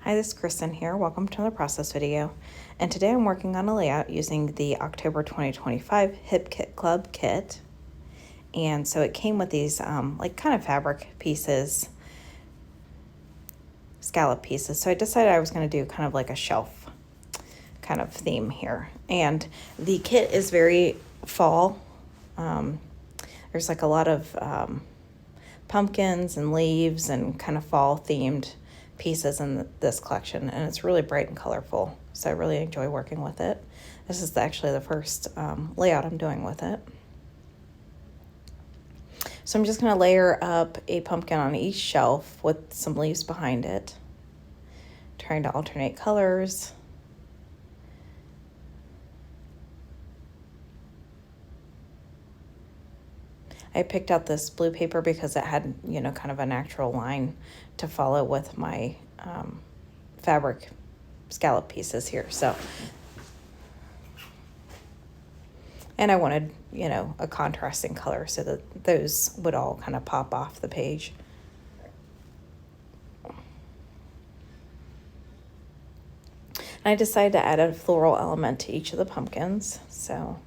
Hi, this is Kristen here. Welcome to another process video. And today I'm working on a layout using the October 2025 Hip Kit Club kit. And so it came with these like kind of fabric pieces, scallop pieces. So I decided I was going to do kind of like a shelf kind of theme here. And the kit is very fall. There's like a lot of pumpkins and leaves and kind of fall themed pieces in this collection, and it's really bright and colorful, so I really enjoy working with it. This is actually the first layout I'm doing with it. So I'm just going to layer up a pumpkin on each shelf with some leaves behind it, trying to alternate colors. I picked out this blue paper because it had, kind of a natural line to follow with my fabric scallop pieces here. So, and I wanted, a contrasting color so that those would all kind of pop off the page. And I decided to add a floral element to each of the pumpkins. So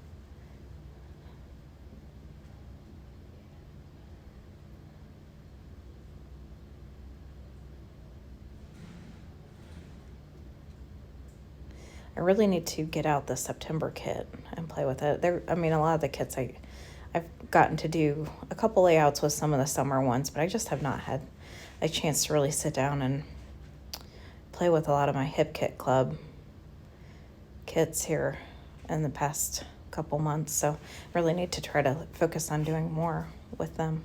I really need to get out the September kit and play with it. A lot of the kits I've gotten to do a couple layouts with some of the summer ones, but I just have not had a chance to really sit down and play with a lot of my Hip Kit Club kits here in the past couple months. So I really need to try to focus on doing more with them.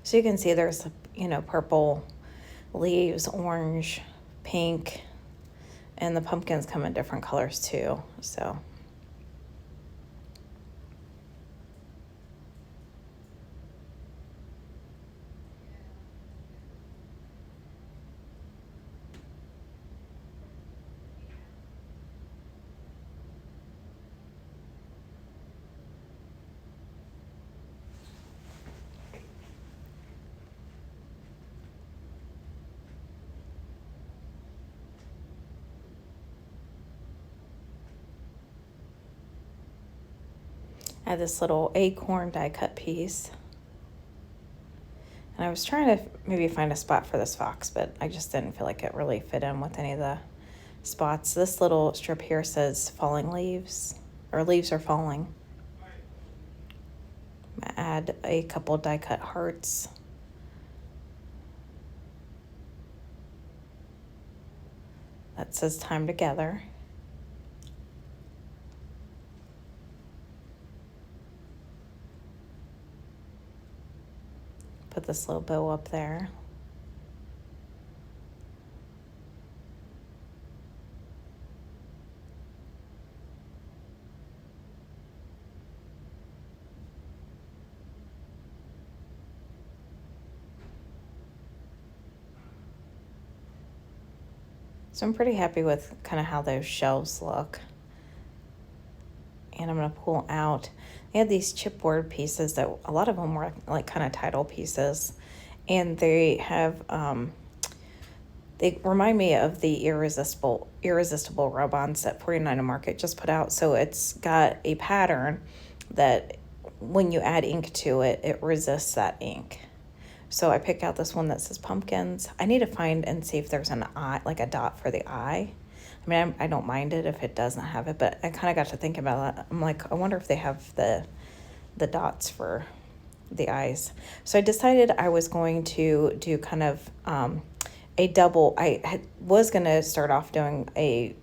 So you can see there's, purple leaves, orange, pink, and the pumpkins come in different colors too. So I have this little acorn die cut piece. And I was trying to maybe find a spot for this fox, but I just didn't feel like it really fit in with any of the spots. This little strip here says falling leaves, or leaves are falling. Add a couple die cut hearts. That says time together. Put this little bow up there. So I'm pretty happy with kind of how those shelves look. And I'm going to pull out, they had these chipboard pieces that a lot of them were like kind of title pieces. And they have, they remind me of the Irresistible rub-ons that 49 Market just put out. So it's got a pattern that when you add ink to it, it resists that ink. So I picked out this one that says pumpkins. I need to find and see if there's an eye, like a dot for the eye. I don't mind it if it doesn't have it, but I kind of got to thinking about that. I'm like, I wonder if they have the dots for the eyes. So I decided I was going to do kind of a double. Was going to start off doing a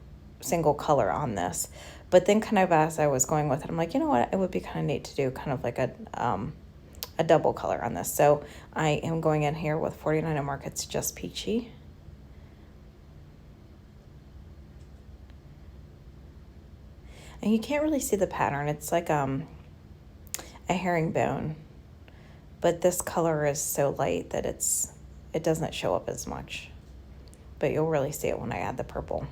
single color on this, but then kind of as I was going with it, I'm like, you know what? It would be kind of neat to do kind of like a double color on this. So I am going in here with 49 Market's Just Peachy. And you can't really see the pattern. It's like a herringbone, but this color is so light that it doesn't show up as much. But you'll really see it when I add the purple.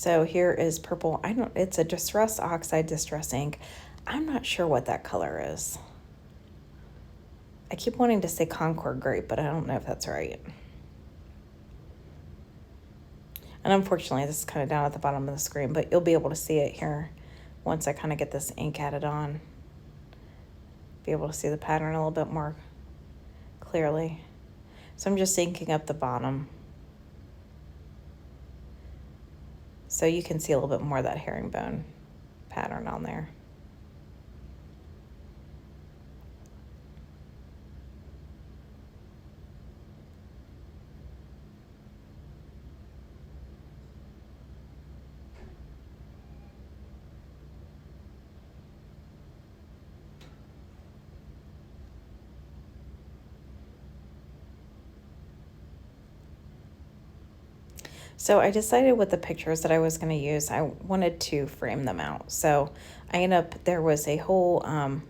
So here is purple. It's a Distress Oxide Distress ink. I'm not sure what that color is. I keep wanting to say Concord Grape, but I don't know if that's right. And unfortunately, this is kind of down at the bottom of the screen, but you'll be able to see it here once I kind of get this ink added on. Be able to see the pattern a little bit more clearly. So I'm just inking up the bottom, so you can see a little bit more of that herringbone pattern on there. So I decided with the pictures that I was going to use, I wanted to frame them out. So there was a whole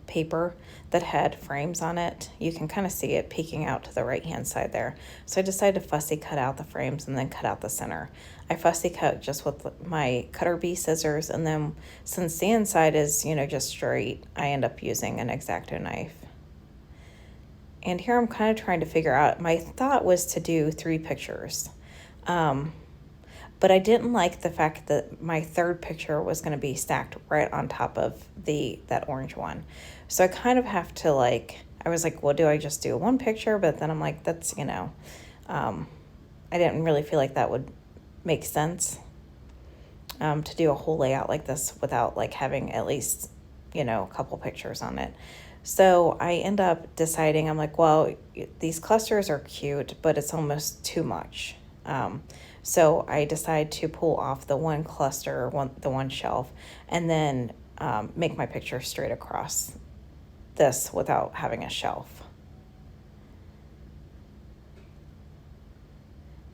paper that had frames on it. You can kind of see it peeking out to the right-hand side there. So I decided to fussy cut out the frames and then cut out the center. I fussy cut just with my Cutter B scissors, and then since the inside is, just straight, I end up using an X-Acto knife. And here I'm kind of trying to figure out, my thought was to do 3 pictures. But I didn't like the fact that my third picture was going to be stacked right on top of that orange one. So I kind of have to I was like, well, do I just do 1 picture? But then I'm like, that's, I didn't really feel like that would make sense to do a whole layout like this without having at least, a couple pictures on it. So I end up deciding, I'm like, well, these clusters are cute, but it's almost too much. So I decided to pull off the one cluster, the one shelf, and then make my picture straight across this without having a shelf.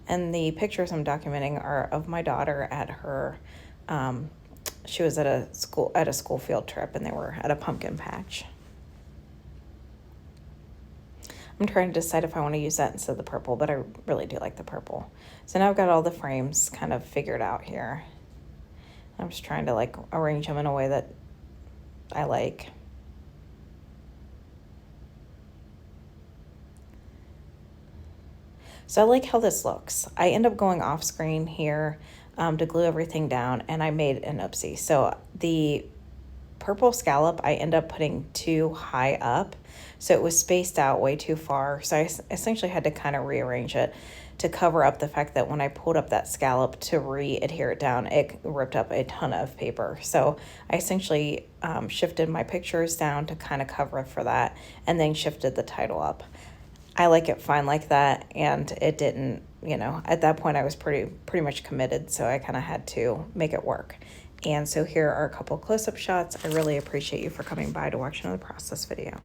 And the pictures I'm documenting are of my daughter at her, she was at a school field trip, and they were at a pumpkin patch. I'm trying to decide if I want to use that instead of the purple, but I really do like the purple. So now I've got all the frames kind of figured out here. I'm just trying to arrange them in a way that I like. So I like how this looks. I end up going off screen here to glue everything down, and I made an oopsie. So the purple scallop I end up putting too high up, so it was spaced out way too far. So I essentially had to kind of rearrange it to cover up the fact that when I pulled up that scallop to re-adhere it down, it ripped up a ton of paper. So I essentially shifted my pictures down to kind of cover for that, and then shifted the title up. I like it fine like that, and it didn't, at that point I was pretty much committed, so I kind of had to make it work. And so here are a couple close-up shots. I really appreciate you for coming by to watch another process video.